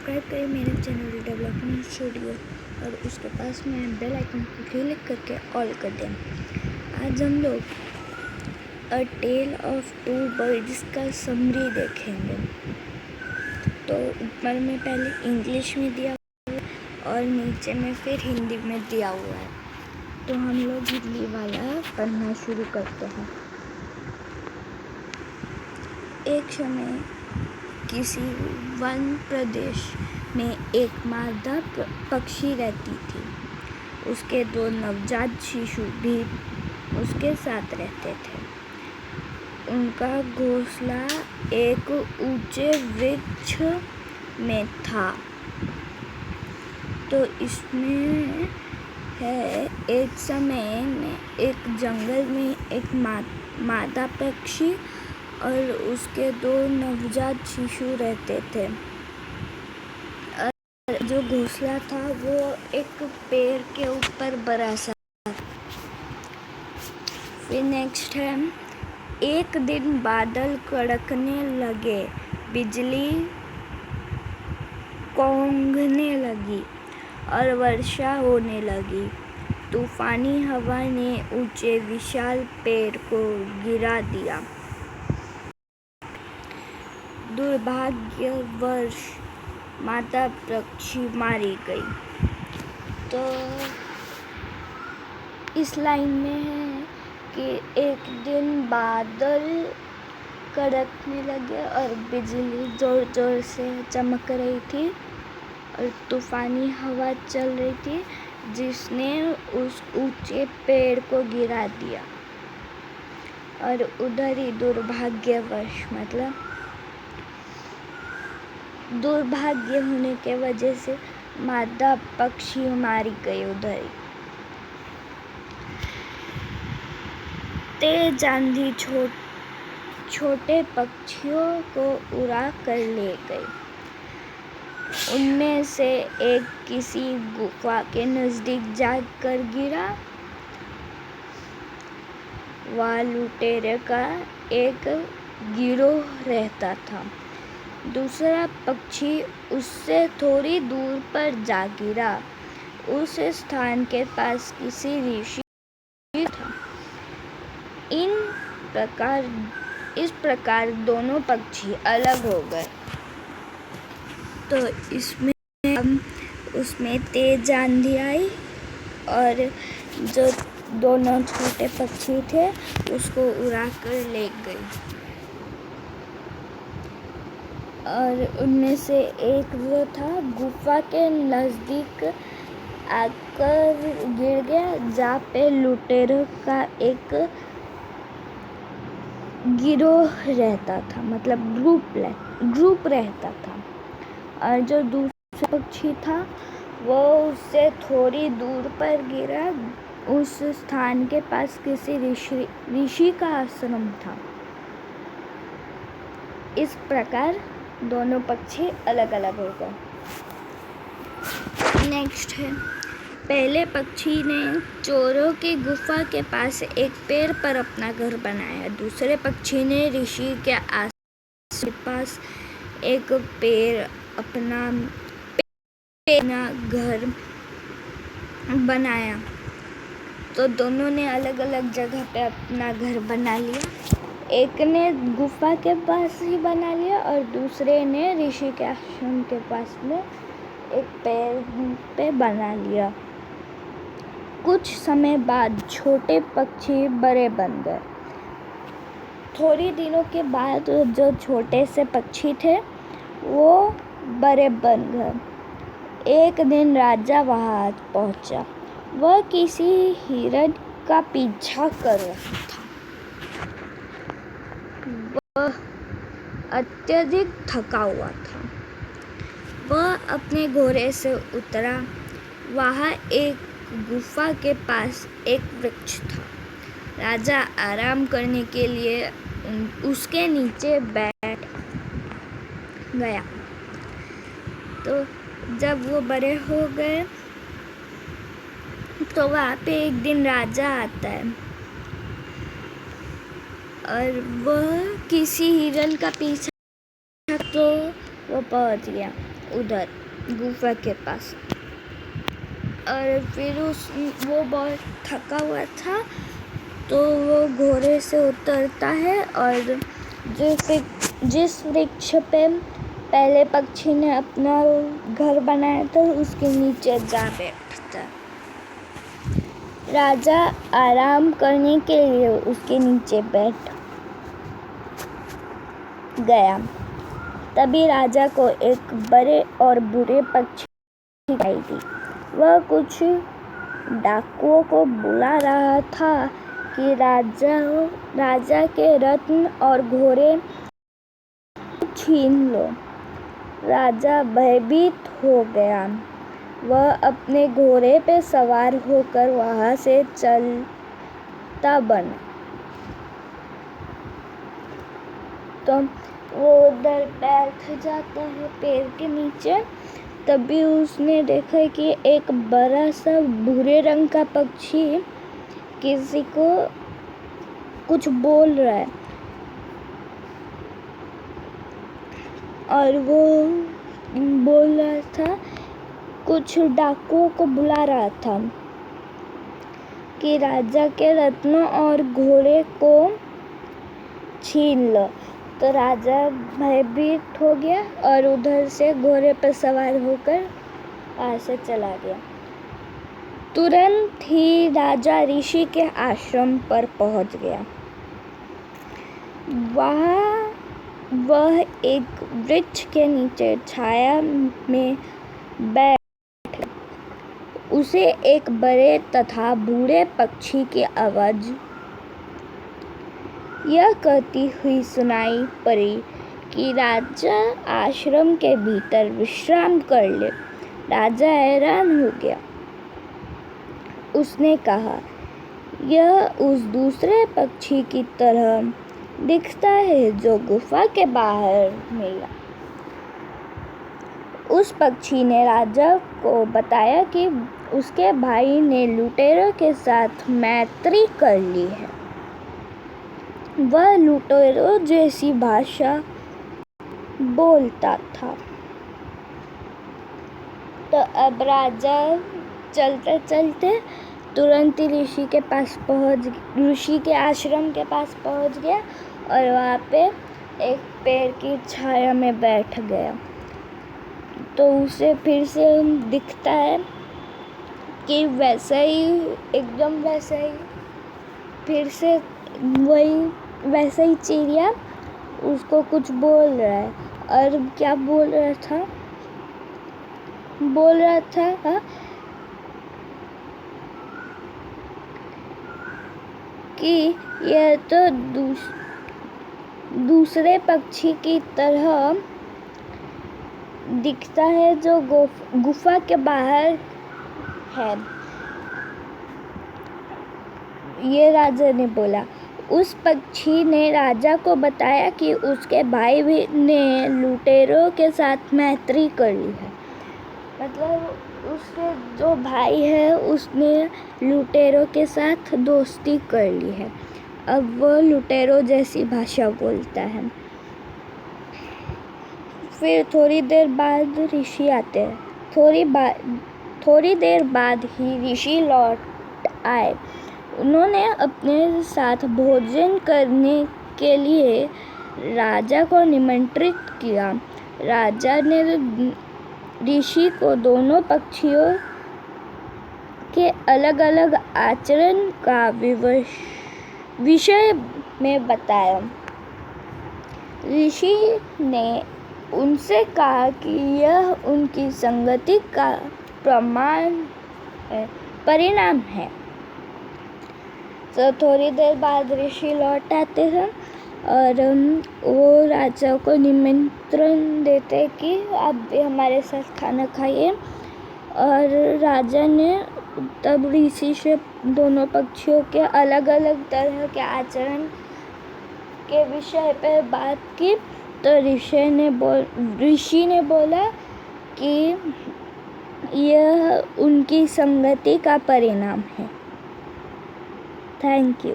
Subscribe करें मेरे channel development studio और उसके पास में बेल आइकन को क्लिक करके ऑल कर दें। आज हम लोग अ टेल ऑफ टू बर्ड्स का समरी देखेंगे। तो ऊपर में पहले इंग्लिश में दिया हुआ है और नीचे में फिर हिंदी में दिया हुआ है। तो हम लोग हिंदी वाला पढ़ना शुरू करते हैं। एक समय किसी वन प्रदेश में एक मादा पक्षी रहती थी। उसके 2 नवजात शिशु भी उसके साथ रहते थे। उनका घोंसला एक ऊंचे वृक्ष में था। तो इसमें है, एक समय में एक जंगल में एक मादा पक्षी और उसके 2 नवजात शिशु रहते थे। और जो घोंसला था वो एक पेड़ के ऊपर बड़ा सा। फिर नेक्स्ट है, एक दिन बादल कड़कने लगे, बिजली कौंधने लगी और वर्षा होने लगी। तूफानी हवा ने ऊंचे विशाल पेड़ को गिरा दिया। दुर्भाग्यवश माता पक्षी मारी गई। तो इस लाइन में है कि एक दिन बादल कड़कने लगे और बिजली जोर जोर से चमक रही थी और तूफानी हवा चल रही थी जिसने उस ऊंचे पेड़ को गिरा दिया। और उधर ही दुर्भाग्यवश मतलब दुर्भाग्य होने के वजह से मादा पक्षी मारी गई। उधर ही तेज आंधी छोटे पक्षियों को उड़ा कर ले गई। उनमें से एक किसी गुफा के नजदीक जाकर गिरा। वहाँ लुटेरे का एक गिरोह रहता था। दूसरा पक्षी उससे थोड़ी दूर पर जा गिरा। उस स्थान के पास किसी ऋषि था। इस प्रकार दोनों पक्षी अलग हो गए। तो उसमें तेज आंधी आई और जो दोनों छोटे पक्षी थे उसको उड़ा कर ले गई। और उनमें से एक जो था गुफा के नज़दीक आकर गिर गया, जहाँ पे लुटेरों का एक गिरोह रहता था, मतलब ग्रुप रहता था। और जो दूसरा पक्षी था वो उससे थोड़ी दूर पर गिरा। उस स्थान के पास किसी ऋषि का आश्रम था। इस प्रकार दोनों पक्षी अलग अलग हो गए। नेक्स्ट है, पहले पक्षी ने चोरों की गुफा के पास एक पेड़ पर अपना घर बनाया। दूसरे पक्षी ने ऋषि के आश्रम के पास एक पेड़ अपना घर बनाया। तो दोनों ने अलग अलग जगह पे अपना घर बना लिया। एक ने गुफा के पास ही बना लिया और दूसरे ने ऋषि के आश्रम के पास में एक पेड़ पे बना लिया। कुछ समय बाद छोटे पक्षी बड़े बन गए। थोड़ी दिनों के बाद जो छोटे से पक्षी थे वो बड़े बन गए। एक दिन राजा वहां पहुंचा। वह किसी हिरण का पीछा कर रहा था। वह अत्यधिक थका हुआ था। वह अपने घोड़े से उतरा। वहाँ एक गुफा के पास एक वृक्ष था। राजा आराम करने के लिए उसके नीचे बैठ गया। तो जब वो बड़े हो गए तो वहाँ पे एक दिन राजा आता है और वह किसी हिरण का पीछा, तो वो पहुंच गया। उधर गुफा के पास। और फिर वो बहुत थका हुआ था, तो वो घोड़े से उतरता है और जिस वृक्ष पे पहले पक्षी ने अपना घर बनाया था उसके नीचे जा बैठता। राजा आराम करने के लिए उसके नीचे बैठ गया। तभी राजा को एक बड़े और बुरे पक्षी दिखाई दी। वह कुछ डाकुओं को बुला रहा था कि राजा के रत्न और घोड़े छीन लो। राजा भयभीत हो गया। वह अपने घोड़े पे सवार होकर वहां से चलता बना। तो वो उधर बैठ जाता है पेड़ के नीचे। तभी उसने देखा कि एक बड़ा सा भूरे रंग का पक्षी किसी को कुछ बोल रहा है, और वो बोल रहा था, कुछ डाकुओं को बुला रहा था कि राजा के रत्नों और घोड़े को छीन लो। तो राजा भयभीत हो गया और उधर से घोड़े पर सवार होकर वहां से चला गया। तुरंत ही राजा ऋषि के आश्रम पर पहुंच गया। वह एक वृक्ष के नीचे छाया में बैठ। उसे एक बड़े तथा बूढ़े पक्षी की आवाज यह कहती हुई सुनाई पड़ी कि राजा आश्रम के भीतर विश्राम कर ले। राजा हैरान हो गया। उसने कहा, यह उस दूसरे पक्षी की तरह दिखता है जो गुफा के बाहर मिला। उस पक्षी ने राजा को बताया कि उसके भाई ने लुटेरों के साथ मैत्री कर ली है। वह लुटेरों जैसी भाषा बोलता था। तो अब राजा चलते चलते तुरंत ही ऋषि के आश्रम के पास पहुंच गया और वहाँ पे एक पेड़ की छाया में बैठ गया। तो उसे फिर से दिखता है कि एकदम वैसा ही फिर से वैसा ही चिड़िया उसको कुछ बोल रहा है। और क्या बोल रहा था कि यह तो दूसरे पक्षी की तरह दिखता है जो गुफा के बाहर है। ये राजा ने बोला। उस पक्षी ने राजा को बताया कि उसके भाई भी ने लुटेरों के साथ मैत्री कर ली है। मतलब उसके जो भाई है उसने लुटेरों के साथ दोस्ती कर ली है। अब वो लुटेरों जैसी भाषा बोलता है। फिर थोड़ी देर बाद ऋषि आते हैं। थोड़ी देर बाद ही ऋषि लौट आए। उन्होंने अपने साथ भोजन करने के लिए राजा को निमंत्रित किया। राजा ने ऋषि को दोनों पक्षियों के अलग अलग आचरण का विषय में बताया। ऋषि ने उनसे कहा कि यह उनकी संगति का परिणाम है। तो थोड़ी देर बाद ऋषि लौट आते हैं और वो राजा को निमंत्रण देते कि आप भी हमारे साथ खाना खाइए। और राजा ने तब ऋषि से दोनों पक्षियों के अलग अलग तरह के आचरण के विषय पर बात की। तो ऋषि ने बोला कि यह उनकी संगति का परिणाम है। Thank you.